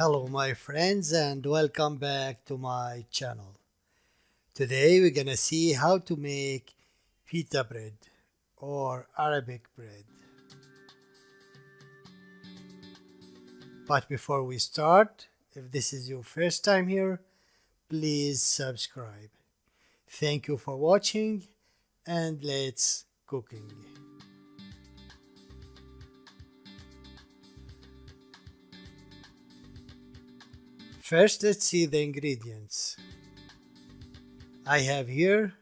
Hello my friends and welcome back to my channel. Today we're gonna see how to make pita bread or Arabic bread. But before we start, if this is your first time here, please subscribe. Thank you for watching and let's cooking. First let's see the ingredients. I have here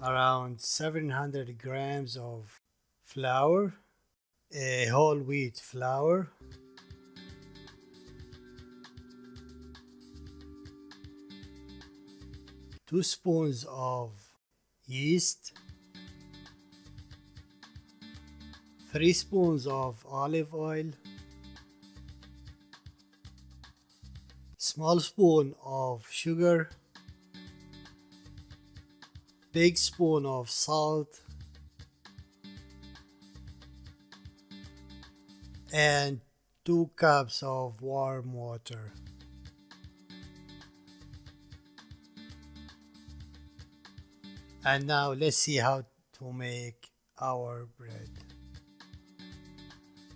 around 700 grams of flour, a whole wheat flour, 2 spoons of yeast, 3 spoons of olive oil, small spoon of sugar, big spoon of salt, and 2 cups of warm water. And now let's see how to make our bread.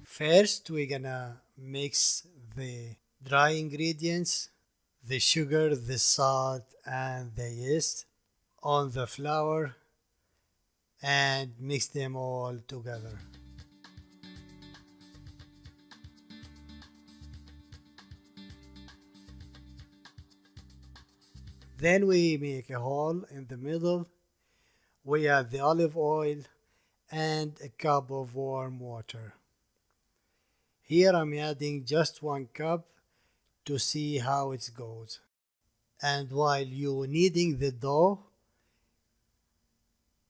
First we're gonna mix the dry ingredients, the sugar, the salt, and the yeast on the flour and mix them all together. Then we make a hole in the middle. We add the olive oil and a cup of warm water. Here I'm adding just 1 cup to see how it goes. And while you're kneading the dough,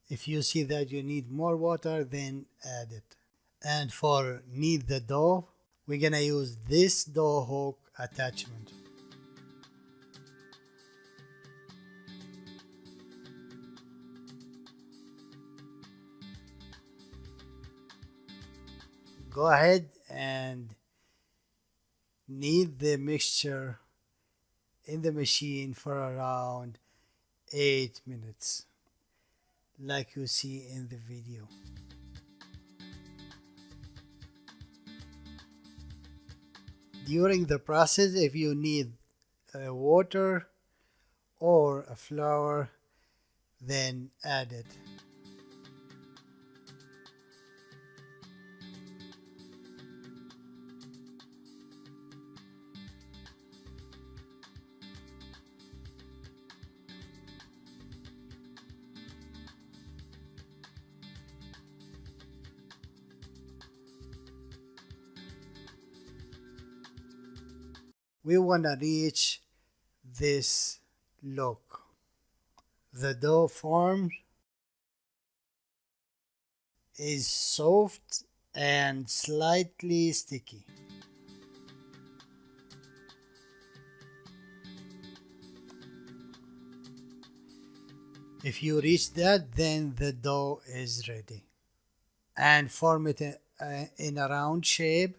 if you see that you need more water, then add it. And for knead the dough, we're gonna use this dough hook attachment. Go ahead and knead the mixture in the machine for around 8 minutes, like you see in the video. During the process, if you need water or a flour, then add it. We want to reach this look. The dough formed is soft and slightly sticky. If you reach that, then the dough is ready. And form it in a round shape.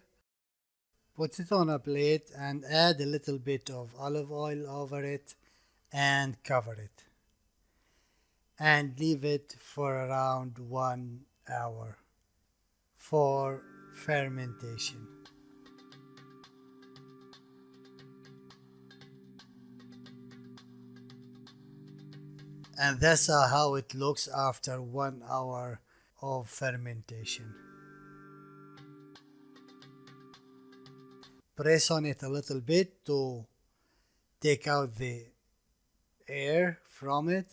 Put it on a plate and add a little bit of olive oil over it and cover it. And leave it for around 1 hour for fermentation. And that's how it looks after 1 hour of fermentation. Press on it a little bit to take out the air from it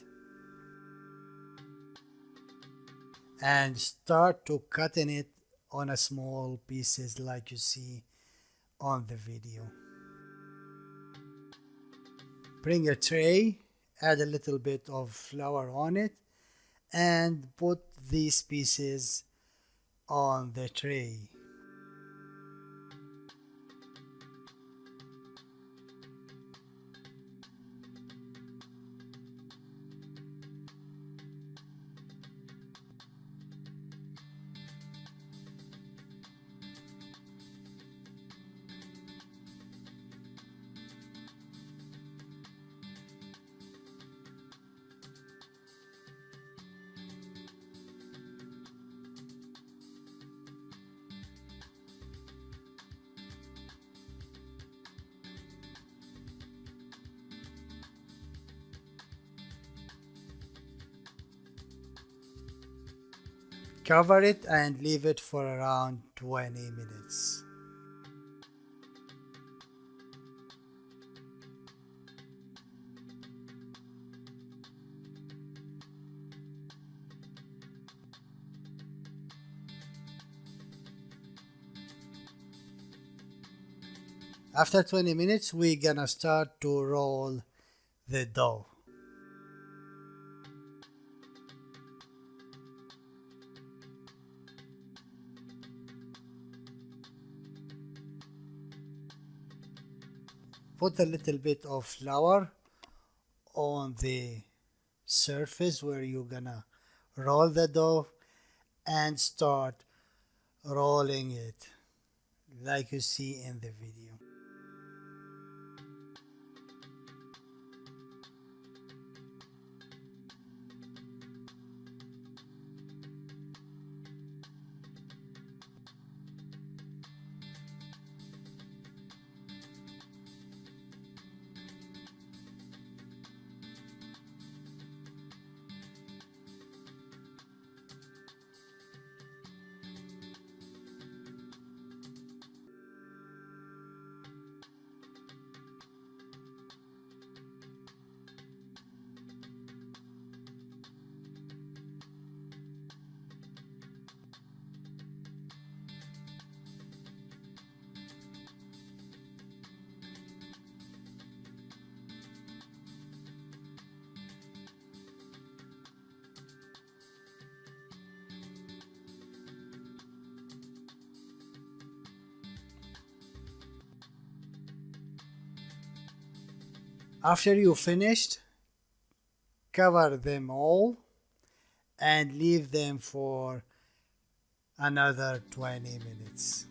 and start to cutting it on a small pieces like you see on the video. Bring a tray, add a little bit of flour on it and put these pieces on the tray. Cover it and leave it for around 20 minutes. After 20 minutes, we're gonna start to roll the dough. Put a little bit of flour on the surface where you're gonna roll the dough and start rolling it like you see in the video. After you finished, cover them all and leave them for another 20 minutes.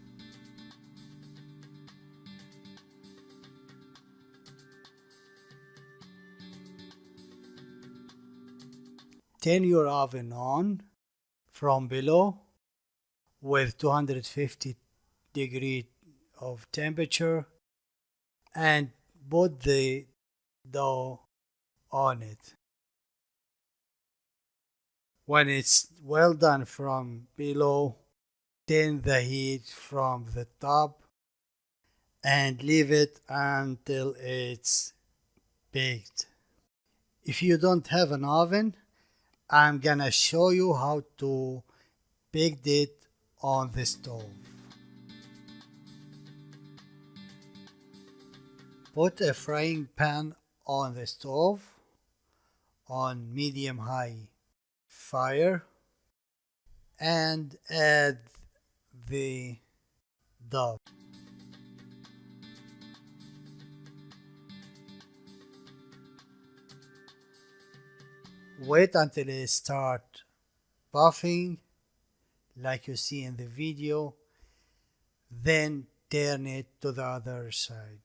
Turn your oven on from below with 250 degree of temperature and put the dough on it. When it's well done from below, turn the heat from the top and leave it until it's baked. If you don't have an oven, I'm gonna show you how to bake it on the stove. Put a frying pan on the stove on medium-high fire and add the dough. Wait until it starts puffing like you see in the video, then turn it to the other side.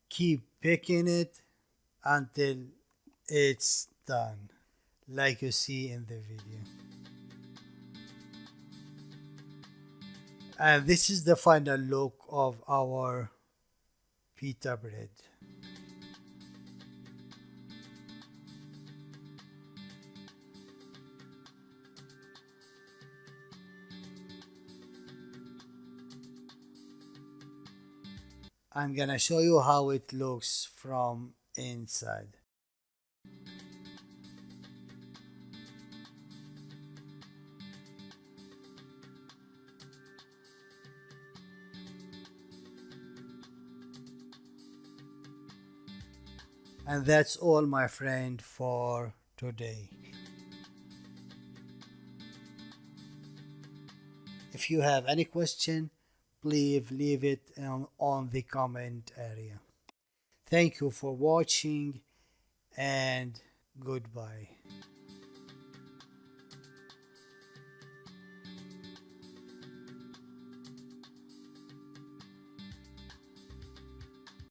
Keep baking it until it's done, like you see in the video. And this is the final look of our pita bread. I'm gonna show you how it looks from inside. And that's all, my friend, for today. If you have any question, please leave it on the comment area. Thank you for watching and goodbye.